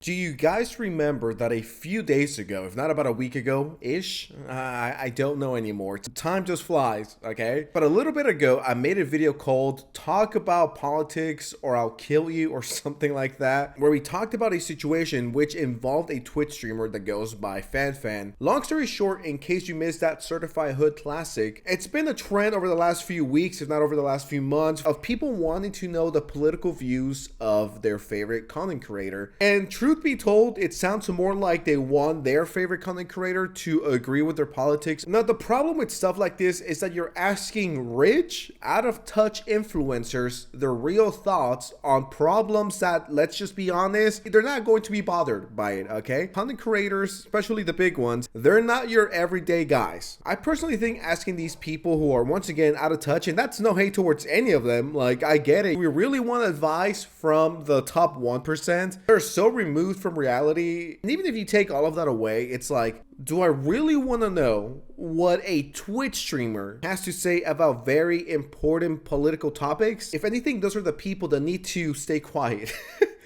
Do you guys remember that a few days ago, if not about a week ago-ish, I don't know anymore. Time just flies, okay? But a little bit ago, I made a video called Talk About Politics or I'll Kill You or something like that, where we talked about a situation which involved a Twitch streamer that goes by Fanfan. Long story short, in case you missed that Certified Hood Classic, it's been a trend over the last few weeks, if not over the last few months, of people wanting to know the political views of their favorite content creator. And truth be told, it sounds more like they want their favorite content creator to agree with their politics. Now, the problem with stuff like this is that you're asking rich, out of touch influencers their real thoughts on problems that, let's just be honest, they're not going to be bothered by it, okay? Content creators, especially the big ones, they're not your everyday guys. I personally think asking these people who are once again out of touch, and that's no hate towards any of them, like I get it, we really want advice from the top 1%. They're so removed from reality, and even if you take all of that away, it's like, do I really want to know what a Twitch streamer has to say about very important political topics? If anything, those are the people that need to stay quiet.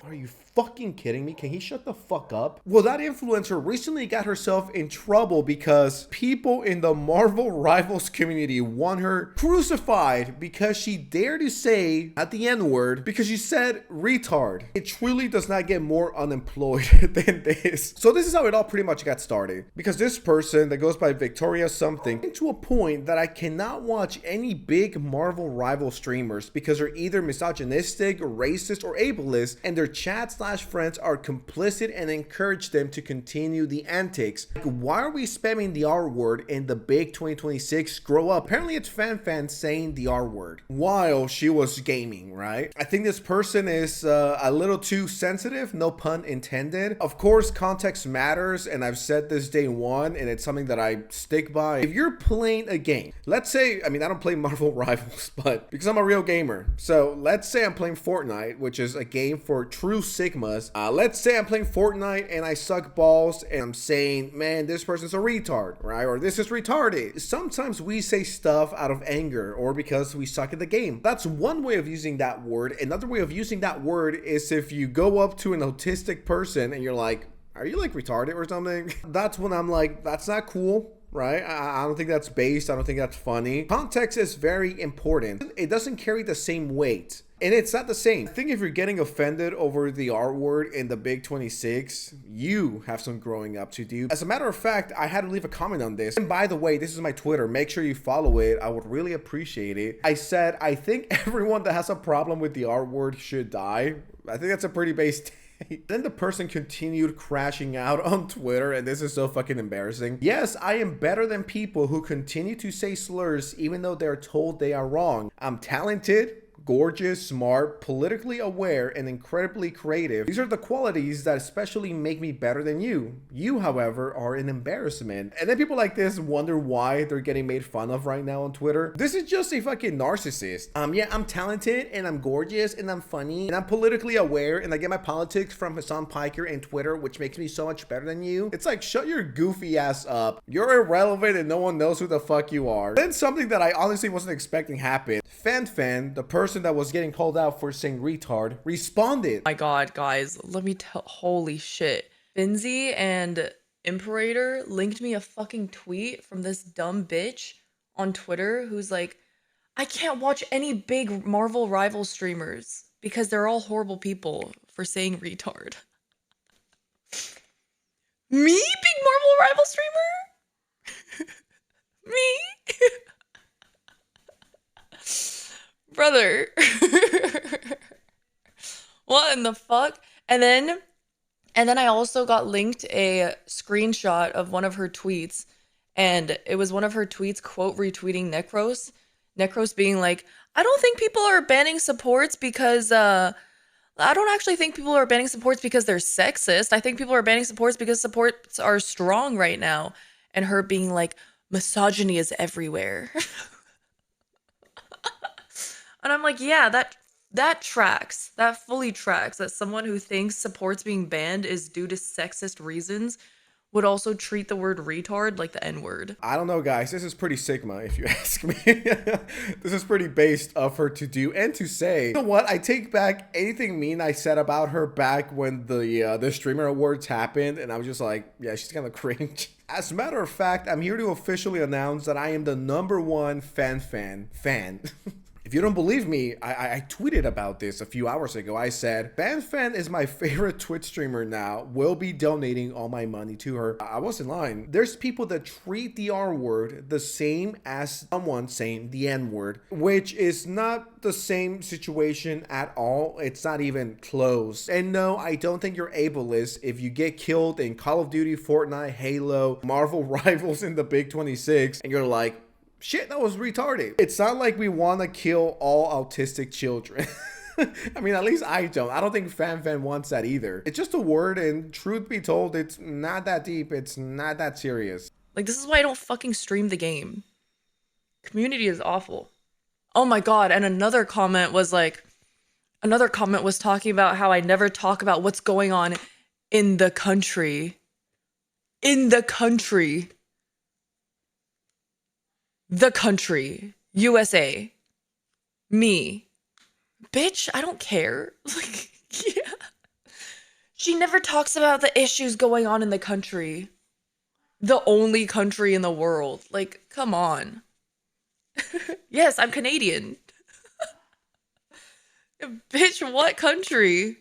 Are you fucking kidding me? Can he shut the fuck up? Well, that influencer recently got herself in trouble because people in the Marvel Rivals community want her crucified because she dared to say at the N-word because she said retard. It truly does not get more unemployed than this. So this is how it all pretty much got started. Because this person that goes by Victoria something, to a point that I cannot watch any big Marvel rival streamers because they're either misogynistic, racist, or ableist, and their chat/friends are complicit and encourage them to continue the antics. Like, why are we spamming the R word in the big 2026 grow up? Apparently it's Fanfan saying the R word while she was gaming, right? I think this person is a little too sensitive, no pun intended. Of course, context matters, and I've said this day one, and it's something that I stick by. If you're playing a game, let's say, I don't play Marvel Rivals, but because I'm a real gamer. So let's say I'm playing Fortnite, which is a game for true Sigmas. Let's say I'm playing Fortnite and I suck balls and I'm saying, man, this person's a retard, right? Or this is retarded. Sometimes we say stuff out of anger or because we suck at the game. That's one way of using that word. Another way of using that word is if you go up to an autistic person and you're like, are you like retarded or something? That's when I'm like, that's not cool. Right? I don't think that's based. I don't think that's funny. Context is very important. It doesn't carry the same weight. And it's not the same. I think if you're getting offended over the R word in the Big 26, you have some growing up to do. As a matter of fact, I had to leave a comment on this. And by the way, this is my Twitter. Make sure you follow it. I would really appreciate it. I said, I think everyone that has a problem with the R word should die. I think that's a pretty base Then the person continued crashing out on Twitter, and this is so fucking embarrassing. Yes, I am better than people who continue to say slurs even though they're told they are wrong. I'm talented, gorgeous, smart, politically aware, and incredibly creative. These are the qualities that especially make me better than you. You, however, are an embarrassment. And then people like this wonder why they're getting made fun of right now on Twitter. This is just a fucking narcissist. Yeah, I'm talented, and I'm gorgeous, and I'm funny, and I'm politically aware, and I get my politics from Hassan Piker and Twitter, which makes me so much better than you. It's like, shut your goofy ass up. You're irrelevant, and no one knows who the fuck you are. Then something that I honestly wasn't expecting happened. Fanfan, the person that was getting called out for saying retard, responded. My god, guys, let me tell, holy shit. Finzi and Imperator linked me a fucking tweet from this dumb bitch on Twitter who's like, I can't watch any big Marvel rival streamers because they're all horrible people for saying retard. Me? Big Marvel rival streamer? Me? Brother. What in the fuck? And then I also got linked a screenshot of one of her tweets, and it was one of her tweets quote retweeting Necros. Necros being like, I don't think people are banning supports because I don't actually think people are banning supports because they're sexist. I think people are banning supports because supports are strong right now. And her being like, misogyny is everywhere. And I'm like, yeah, that tracks. That fully tracks. That someone who thinks supports being banned is due to sexist reasons would also treat the word retard like the N-word. I don't know, guys. This is pretty Sigma, if you ask me. This is pretty based of her to do and to say. You know what? I take back anything mean I said about her back when the streamer awards happened, and I was just like, yeah, she's kind of cringe. As a matter of fact, I'm here to officially announce that I am the #1 fan. If you don't believe me, I tweeted about this a few hours ago. I said, Fanfan is my favorite Twitch streamer now. Will be donating all my money to her. I wasn't lying. There's people that treat the R word the same as someone saying the N word, which is not the same situation at all. It's not even close. And no, I don't think you're ableist if you get killed in Call of Duty, Fortnite, Halo, Marvel Rivals in the Big 26, and you're like, shit, that was retarded. It's not like we want to kill all autistic children. I mean, at least I don't. I don't think Fanfan wants that either. It's just a word, and truth be told, it's not that deep. It's not that serious. Like, this is why I don't fucking stream the game. Community is awful. Oh my god, and another comment was talking about how I never talk about what's going on in the country. In the country. The country. USA. Me. Bitch, I don't care. Like, yeah. She never talks about the issues going on in the country. The only country in the world. Like, come on. Yes, I'm Canadian. Bitch, what country?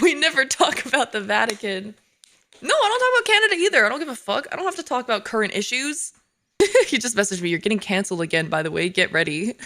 We never talk about the Vatican. No, I don't talk about Canada either. I don't give a fuck. I don't have to talk about current issues. He just messaged me. You're getting canceled again, by the way. Get ready.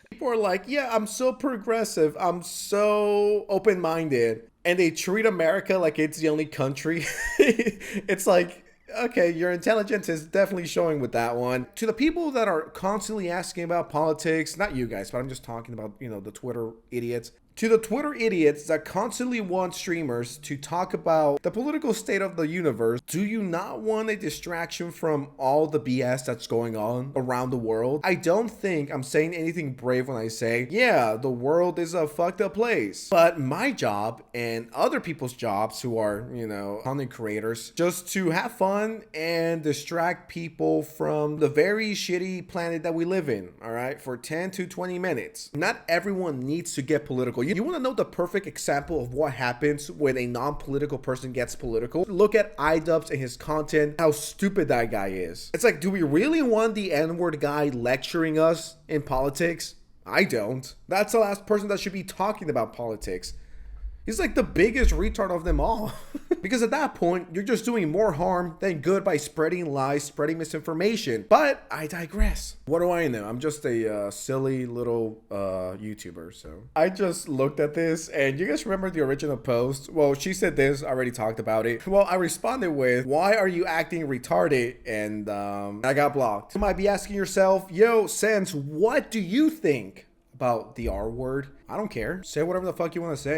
People are like, yeah, I'm so progressive. I'm so open-minded. And they treat America like it's the only country. It's like, okay, your intelligence is definitely showing with that one. To the people that are constantly asking about politics, not you guys, but I'm just talking about, you know, the Twitter idiots. To the Twitter idiots that constantly want streamers to talk about the political state of the universe, do you not want a distraction from all the BS that's going on around the world? I don't think I'm saying anything brave when I say, yeah, the world is a fucked up place. But my job and other people's jobs who are, you know, content creators, just to have fun and distract people from the very shitty planet that we live in, all right, for 10 to 20 minutes. Not everyone needs to get political. You want to know the perfect example of what happens when a non-political person gets political? Look at iDubbbz and his content, how stupid that guy is. It's like, do we really want the N-word guy lecturing us in politics? I don't. That's the last person that should be talking about politics. He's like the biggest retard of them all. Because at that point, you're just doing more harm than good by spreading lies, spreading misinformation. But I digress. What do I know? I'm just a silly little YouTuber, so. I just looked at this, and you guys remember the original post? Well, she said this, I already talked about it. Well, I responded with, why are you acting retarded? And I got blocked. You might be asking yourself, yo, Sense, what do you think about the R word? I don't care. Say whatever the fuck you want to say.